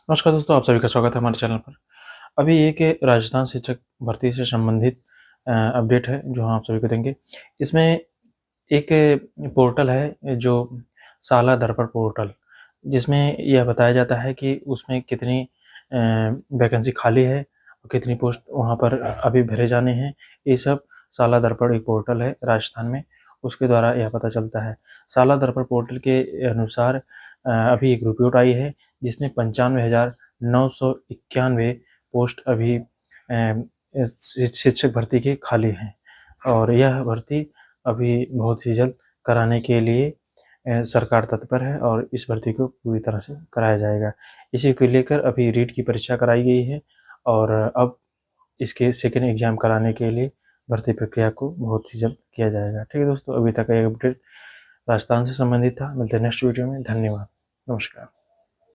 नमस्कार दोस्तों, आप सभी का स्वागत है हमारे चैनल पर। अभी एक राजस्थान शिक्षक भर्ती से संबंधित अपडेट है जो हम आप सभी को देंगे। इसमें एक पोर्टल है जो साला दर्पण पोर्टल, जिसमें यह बताया जाता है कि उसमें कितनी वैकेंसी खाली है और कितनी पोस्ट वहाँ पर अभी भरे जाने हैं। ये सब साला दर्पण एक पोर्टल है राजस्थान में, उसके द्वारा यह पता चलता है। साला दर्पण पोर्टल के अनुसार अभी एक रिपोर्ट आई है जिसमें 95,991 पोस्ट अभी शिक्षक भर्ती के खाली हैं और यह भर्ती अभी बहुत ही जल्द कराने के लिए सरकार तत्पर है और इस भर्ती को पूरी तरह से कराया जाएगा। इसी को लेकर अभी रीट की परीक्षा कराई गई है और अब इसके सेकेंड एग्जाम कराने के लिए भर्ती प्रक्रिया को बहुत ही जल्द किया जाएगा। ठीक है दोस्तों, अभी तक का ये अपडेट राजस्थान से संबंधित था। मिलते हैं नेक्स्ट वीडियो में। धन्यवाद। नमस्कार।